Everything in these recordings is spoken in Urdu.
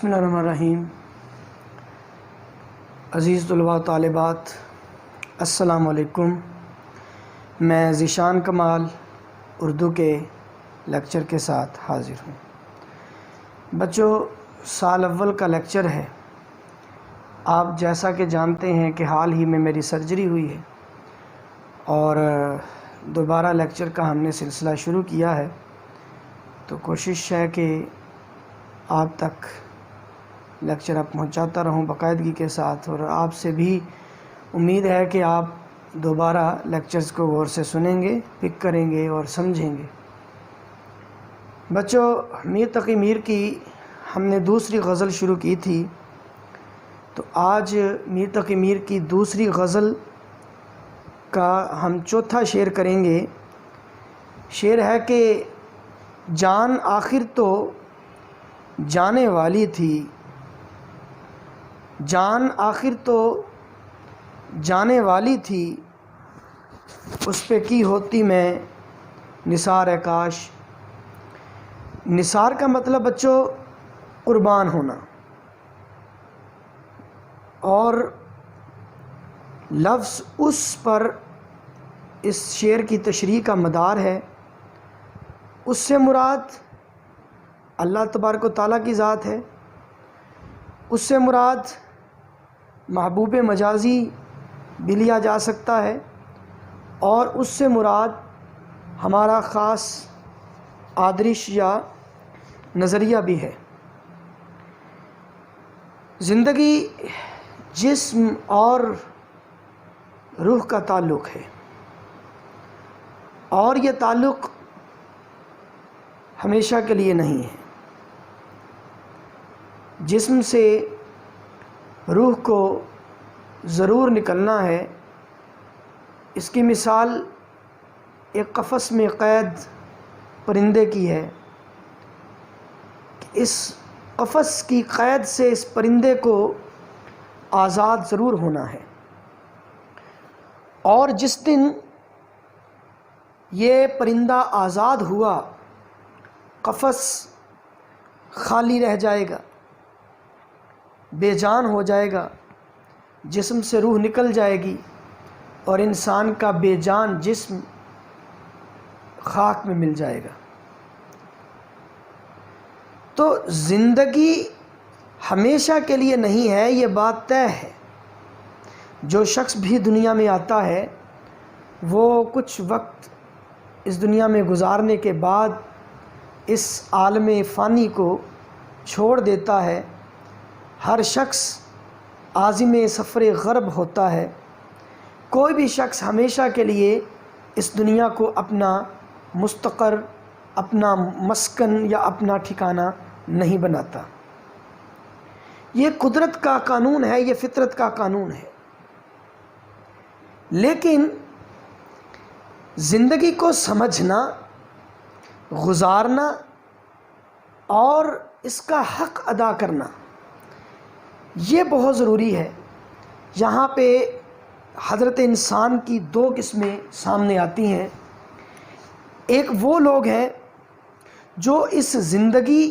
بسم اللہ الرحمن الرحیم۔ عزیز طلباء و طالبات، السلام علیکم۔ میں ذیشان کمال اردو کے لیکچر کے ساتھ حاضر ہوں۔ بچوں، سال اول کا لیکچر ہے۔ آپ جیسا کہ جانتے ہیں کہ حال ہی میں میری سرجری ہوئی ہے اور دوبارہ لیکچر کا ہم نے سلسلہ شروع کیا ہے، تو کوشش ہے کہ آپ تک لیکچر اب پہنچاتا رہوں باقاعدگی کے ساتھ، اور آپ سے بھی امید ہے کہ آپ دوبارہ لیکچرز کو غور سے سنیں گے، پک کریں گے اور سمجھیں گے۔ بچوں، میر تقی میر کی ہم نے دوسری غزل شروع کی تھی، تو آج میر تقی میر کی دوسری غزل کا ہم چوتھا شعر کریں گے۔ شعر ہے کہ جان آخر تو جانے والی تھی، جان آخر تو جانے والی تھی، اس پہ کی ہوتی میں نثار کاش۔ نثار کا مطلب بچوں قربان ہونا، اور لفظ اس پر اس شعر کی تشریح کا مدار ہے۔ اس سے مراد اللہ تبارک و تعالیٰ کی ذات ہے، اس سے مراد محبوب مجازی بھی لیا جا سکتا ہے، اور اس سے مراد ہمارا خاص آدرش یا نظریہ بھی ہے۔ زندگی جسم اور روح کا تعلق ہے، اور یہ تعلق ہمیشہ کے لیے نہیں ہے۔ جسم سے روح کو ضرور نکلنا ہے۔ اس کی مثال ایک قفس میں قید پرندے کی ہے کہ اس قفس کی قید سے اس پرندے کو آزاد ضرور ہونا ہے، اور جس دن یہ پرندہ آزاد ہوا، قفس خالی رہ جائے گا، بے جان ہو جائے گا، جسم سے روح نکل جائے گی، اور انسان کا بے جان جسم خاک میں مل جائے گا۔ تو زندگی ہمیشہ کے لیے نہیں ہے، یہ بات طے ہے۔ جو شخص بھی دنیا میں آتا ہے وہ کچھ وقت اس دنیا میں گزارنے کے بعد اس عالم فانی کو چھوڑ دیتا ہے۔ ہر شخص عازم سفر غرب ہوتا ہے۔ کوئی بھی شخص ہمیشہ کے لیے اس دنیا کو اپنا مستقر، اپنا مسکن یا اپنا ٹھکانہ نہیں بناتا۔ یہ قدرت کا قانون ہے، یہ فطرت کا قانون ہے۔ لیکن زندگی کو سمجھنا، گزارنا اور اس کا حق ادا کرنا، یہ بہت ضروری ہے۔ یہاں پہ حضرت انسان کی دو قسمیں سامنے آتی ہیں۔ ایک وہ لوگ ہیں جو اس زندگی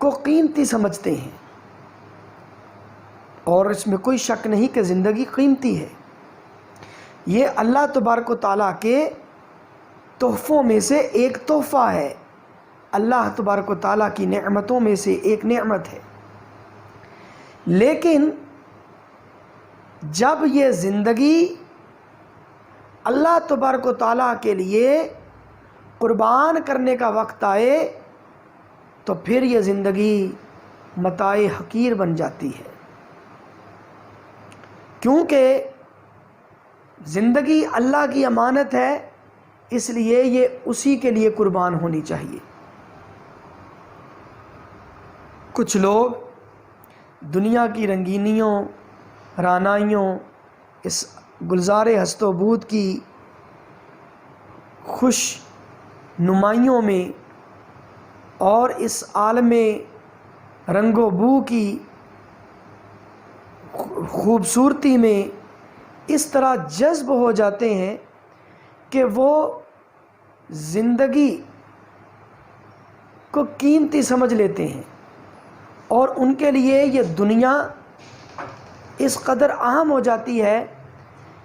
کو قیمتی سمجھتے ہیں، اور اس میں کوئی شک نہیں کہ زندگی قیمتی ہے۔ یہ اللہ تبارک و تعالیٰ کے تحفوں میں سے ایک تحفہ ہے، اللہ تبارک و تعالیٰ کی نعمتوں میں سے ایک نعمت ہے۔ لیکن جب یہ زندگی اللہ تبارک و تعالیٰ کے لیے قربان کرنے کا وقت آئے تو پھر یہ زندگی متاع حقیر بن جاتی ہے، کیونکہ زندگی اللہ کی امانت ہے، اس لیے یہ اسی کے لیے قربان ہونی چاہیے۔ کچھ لوگ دنیا کی رنگینیوں، رعنائیوں، اس گلزار ہست و بود کی خوش نمائیوں میں اور اس عالم رنگ و بو کی خوبصورتی میں اس طرح جذب ہو جاتے ہیں کہ وہ زندگی کو قیمتی سمجھ لیتے ہیں، اور ان کے لیے یہ دنیا اس قدر اہم ہو جاتی ہے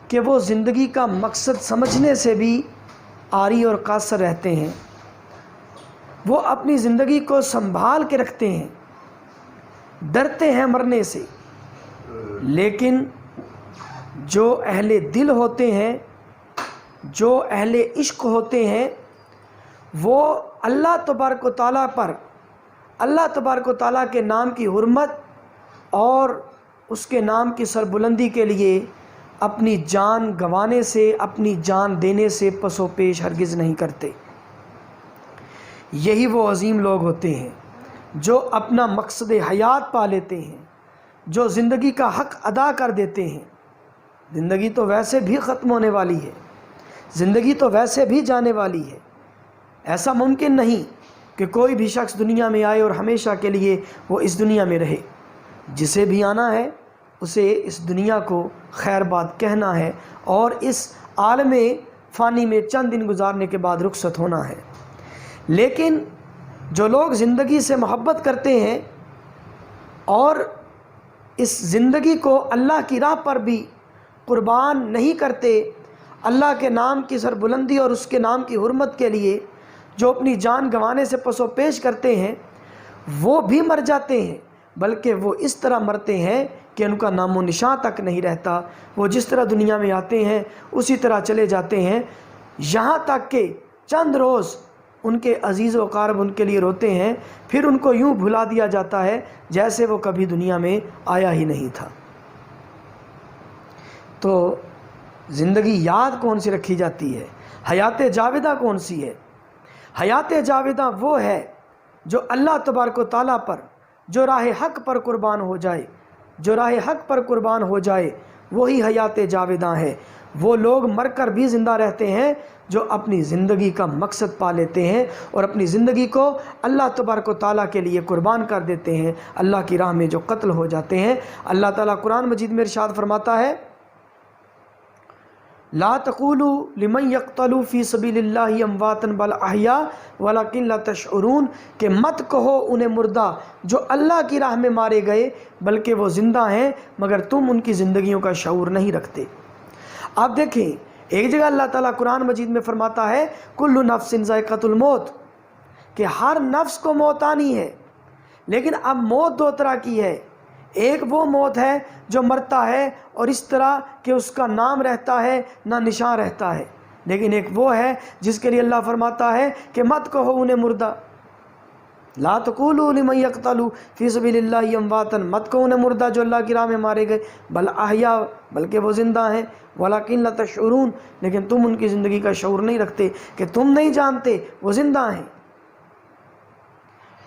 کہ وہ زندگی کا مقصد سمجھنے سے بھی عاری اور قاصر رہتے ہیں. وہ اپنی زندگی کو سنبھال کے رکھتے ہیں، ڈرتے ہیں مرنے سے. لیکن جو اہل دل ہوتے ہیں، جو اہل عشق ہوتے ہیں، وہ اللہ تبارک و تعالیٰ پر، اللہ تبارک و تعالیٰ کے نام کی حرمت اور اس کے نام کی سربلندی کے لیے اپنی جان گنوانے سے، اپنی جان دینے سے پس و پیش ہرگز نہیں کرتے. یہی وہ عظیم لوگ ہوتے ہیں جو اپنا مقصد حیات پا لیتے ہیں، جو زندگی کا حق ادا کر دیتے ہیں. زندگی تو ویسے بھی ختم ہونے والی ہے، زندگی تو ویسے بھی جانے والی ہے. ایسا ممکن نہیں کہ کوئی بھی شخص دنیا میں آئے اور ہمیشہ کے لیے وہ اس دنیا میں رہے. جسے بھی آنا ہے اسے اس دنیا کو خیر بات کہنا ہے اور اس عالم فانی میں چند دن گزارنے کے بعد رخصت ہونا ہے. لیکن جو لوگ زندگی سے محبت کرتے ہیں اور اس زندگی کو اللہ کی راہ پر بھی قربان نہیں کرتے، اللہ کے نام کی سربلندی اور اس کے نام کی حرمت کے لیے جو اپنی جان گنوانے سے پس و پیش کرتے ہیں، وہ بھی مر جاتے ہیں. بلکہ وہ اس طرح مرتے ہیں کہ ان کا نام و نشان تک نہیں رہتا. وہ جس طرح دنیا میں آتے ہیں اسی طرح چلے جاتے ہیں، یہاں تک کہ چند روز ان کے عزیز و اقارب ان کے لیے روتے ہیں، پھر ان کو یوں بھلا دیا جاتا ہے جیسے وہ کبھی دنیا میں آیا ہی نہیں تھا. تو زندگی یاد کون سی رکھی جاتی ہے؟ حیات جاودہ کون سی ہے؟ حیات جاودہ وہ ہے جو اللہ تبارک و تعالیٰ پر، جو راہ حق پر قربان ہو جائے، جو راہ حق پر قربان ہو جائے وہی حیات جاودہ ہے. وہ لوگ مر کر بھی زندہ رہتے ہیں جو اپنی زندگی کا مقصد پا لیتے ہیں اور اپنی زندگی کو اللہ تبارک و تعالیٰ کے لیے قربان کر دیتے ہیں، اللہ کی راہ میں جو قتل ہو جاتے ہیں. اللہ تعالیٰ قرآن مجید میں ارشاد فرماتا ہے، لا تقولوا لمن يقتل فی سبیل اللہ امواتا بل احیاء ولکن لا تشعرون، کہ مت کہو انہیں مردہ جو اللہ کی راہ میں مارے گئے، بلکہ وہ زندہ ہیں مگر تم ان کی زندگیوں کا شعور نہیں رکھتے. آپ دیکھیں ایک جگہ اللہ تعالیٰ قرآن مجید میں فرماتا ہے کل نفس ذائقۃ الموت، کہ ہر نفس کو موت آنی ہے. لیکن اب موت دو طرح کی ہے. ایک وہ موت ہے جو مرتا ہے اور اس طرح کہ اس کا نام رہتا ہے نہ نشان رہتا ہے. لیکن ایک وہ ہے جس کے لیے اللہ فرماتا ہے کہ مت کہو انہیں مردہ، لا تقولوا لمن يقتل فی سبیل اللہ امواتا، مت کہو انہیں مردہ جو اللہ کی راہ میں مارے گئے، بل احیاء، بلکہ وہ زندہ ہیں، ولکن لا تشعرون، لیکن تم ان کی زندگی کا شعور نہیں رکھتے، کہ تم نہیں جانتے وہ زندہ ہیں.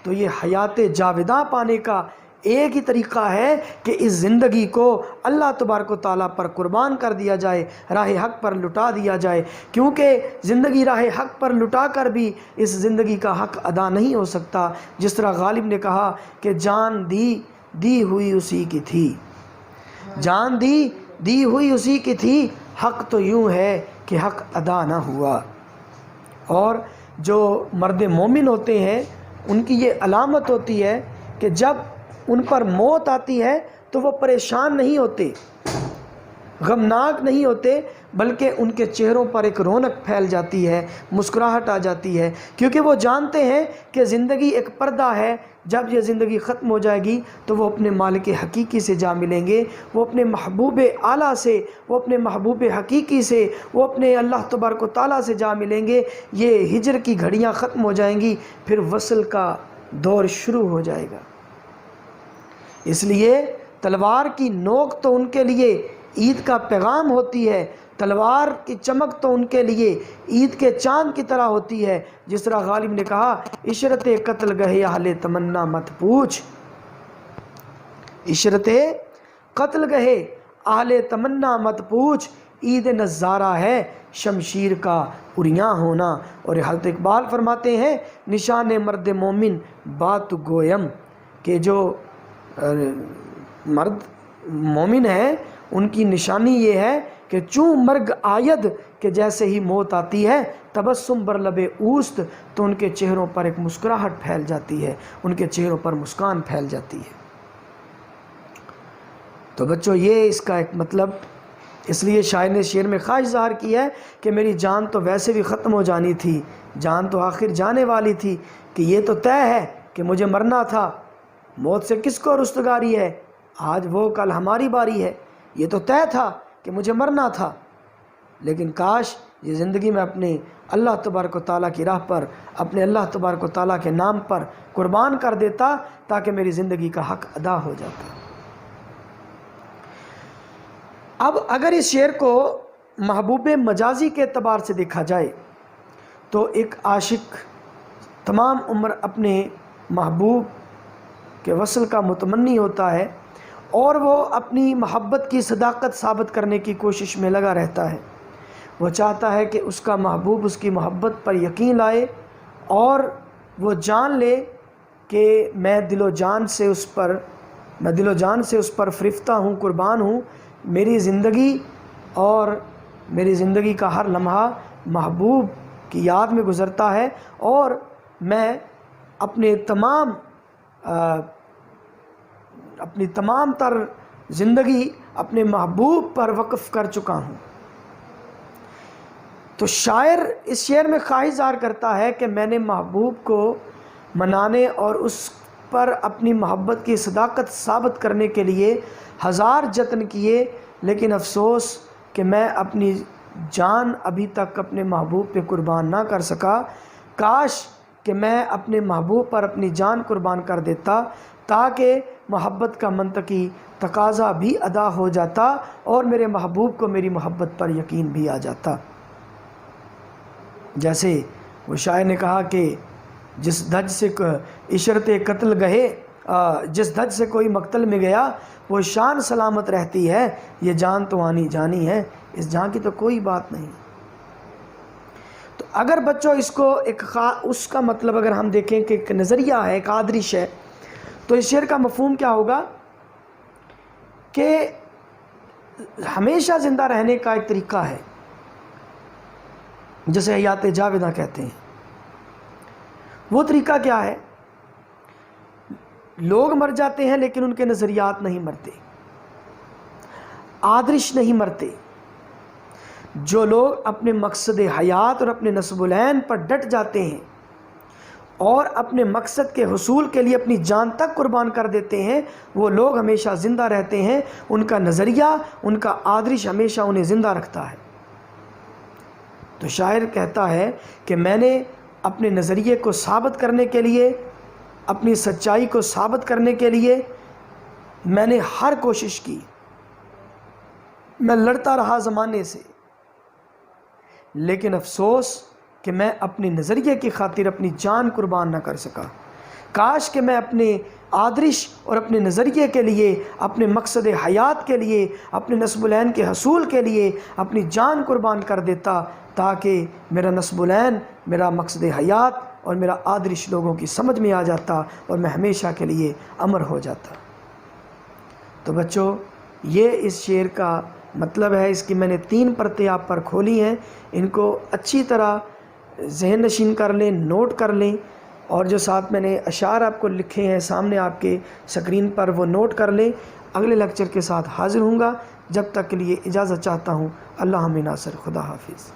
تو یہ حیات جاودہ پانے کا ایک ہی طریقہ ہے کہ اس زندگی کو اللہ تبارک و تعالیٰ پر قربان کر دیا جائے، راہ حق پر لٹا دیا جائے. کیونکہ زندگی راہ حق پر لٹا کر بھی اس زندگی کا حق ادا نہیں ہو سکتا. جس طرح غالب نے کہا کہ جان دی ہوئی اسی کی تھی، جان دی ہوئی اسی کی تھی، حق تو یوں ہے کہ حق ادا نہ ہوا. اور جو مرد مومن ہوتے ہیں ان کی یہ علامت ہوتی ہے کہ جب ان پر موت آتی ہے تو وہ پریشان نہیں ہوتے، غمناک نہیں ہوتے، بلکہ ان کے چہروں پر ایک رونق پھیل جاتی ہے، مسکراہٹ آ جاتی ہے. کیونکہ وہ جانتے ہیں کہ زندگی ایک پردہ ہے، جب یہ زندگی ختم ہو جائے گی تو وہ اپنے مالک حقیقی سے جا ملیں گے، وہ اپنے محبوب اعلیٰ سے، وہ اپنے محبوب حقیقی سے، وہ اپنے اللہ تبارک و تعالیٰ سے جا ملیں گے. یہ ہجر کی گھڑیاں ختم ہو جائیں گی، پھر وصل کا دور شروع ہو جائے گا. اس لیے تلوار کی نوک تو ان کے لیے عید کا پیغام ہوتی ہے، تلوار کی چمک تو ان کے لیے عید کے چاند کی طرح ہوتی ہے. جس طرح غالب نے کہا عشرت قتل گہے اہل تمنا مت پوچھ، عشرت قتل گہے اہل تمنا مت پوچھ، عید نظارہ ہے شمشیر کا اریاں ہونا. اور حضرت اقبال فرماتے ہیں نشان مرد مومن بات گویم، کہ جو مرد مومن ہیں ان کی نشانی یہ ہے کہ چوں مرگ آید کہ جیسے ہی موت آتی ہے تبسم بر لب اوست، تو ان کے چہروں پر ایک مسکراہٹ پھیل جاتی ہے، ان کے چہروں پر مسکان پھیل جاتی ہے۔ تو بچوں یہ اس کا ایک مطلب، اس لیے شاعر نے شعر میں خواہش ظاہر کی ہے کہ میری جان تو ویسے بھی ختم ہو جانی تھی، جان تو آخر جانے والی تھی، کہ یہ تو طے ہے کہ مجھے مرنا تھا، موت سے کس کو رستگاری ہے، آج وہ کل ہماری باری ہے، یہ تو طے تھا کہ مجھے مرنا تھا، لیکن کاش یہ زندگی میں اپنے اللہ تبارک و تعالیٰ کی راہ پر، اپنے اللہ تبارک و تعالیٰ کے نام پر قربان کر دیتا تاکہ میری زندگی کا حق ادا ہو جاتا۔ اب اگر اس شعر کو محبوب مجازی کے اعتبار سے دیکھا جائے تو ایک عاشق تمام عمر اپنے محبوب کے وصل کا متمنی ہوتا ہے اور وہ اپنی محبت کی صداقت ثابت کرنے کی کوشش میں لگا رہتا ہے۔ وہ چاہتا ہے کہ اس کا محبوب اس کی محبت پر یقین لائے اور وہ جان لے کہ میں دل و جان سے اس پر فریفتہ ہوں، قربان ہوں، میری زندگی اور میری زندگی کا ہر لمحہ محبوب کی یاد میں گزرتا ہے اور میں اپنی تمام تر زندگی اپنے محبوب پر وقف کر چکا ہوں۔ تو شاعر اس شعر میں خواہش ظاہر کرتا ہے کہ میں نے محبوب کو منانے اور اس پر اپنی محبت کی صداقت ثابت کرنے کے لیے ہزار جتن کیے، لیکن افسوس کہ میں اپنی جان ابھی تک اپنے محبوب پہ قربان نہ کر سکا۔ کاش کہ میں اپنے محبوب پر اپنی جان قربان کر دیتا تاکہ محبت کا منطقی تقاضا بھی ادا ہو جاتا اور میرے محبوب کو میری محبت پر یقین بھی آ جاتا۔ جیسے وہ شاعر نے کہا کہ جس دھج سے عشرت قتل گہے، جس دھج سے کوئی مقتل میں گیا وہ شان سلامت رہتی ہے، یہ جان تو آنی جانی ہے، اس جان کی تو کوئی بات نہیں۔ تو اگر بچوں اس کو اس کا مطلب اگر ہم دیکھیں کہ ایک نظریہ ہے، ایک آدرش ہے، تو اس شعر کا مفہوم کیا ہوگا کہ ہمیشہ زندہ رہنے کا ایک طریقہ ہے جسے حیات جاودہ کہتے ہیں۔ وہ طریقہ کیا ہے؟ لوگ مر جاتے ہیں لیکن ان کے نظریات نہیں مرتے، آدرش نہیں مرتے۔ جو لوگ اپنے مقصد حیات اور اپنے نصب العین پر ڈٹ جاتے ہیں اور اپنے مقصد کے حصول کے لیے اپنی جان تک قربان کر دیتے ہیں، وہ لوگ ہمیشہ زندہ رہتے ہیں، ان کا نظریہ، ان کا آدرش ہمیشہ انہیں زندہ رکھتا ہے۔ تو شاعر کہتا ہے کہ میں نے اپنے نظریے کو ثابت کرنے کے لیے، اپنی سچائی کو ثابت کرنے کے لیے میں نے ہر کوشش کی، میں لڑتا رہا زمانے سے، لیکن افسوس کہ میں اپنے نظریے کی خاطر اپنی جان قربان نہ کر سکا۔ کاش کہ میں اپنے آدرش اور اپنے نظریے کے لیے، اپنے مقصد حیات کے لیے، اپنے نصب العین کے حصول کے لیے اپنی جان قربان کر دیتا تاکہ میرا نصب العین، میرا مقصد حیات اور میرا آدرش لوگوں کی سمجھ میں آ جاتا اور میں ہمیشہ کے لیے امر ہو جاتا۔ تو بچوں یہ اس شعر کا مطلب ہے، اس کی میں نے 3 پرتیں آپ پر کھولی ہیں، ان کو اچھی طرح ذہن نشین کر لیں، نوٹ کر لیں، اور جو ساتھ میں نے اشعار آپ کو لکھے ہیں سامنے آپ کے سکرین پر وہ نوٹ کر لیں۔ اگلے لیکچر کے ساتھ حاضر ہوں گا، جب تک کے لیے اجازت چاہتا ہوں۔ اللہ ہمیں ناصر، خدا حافظ۔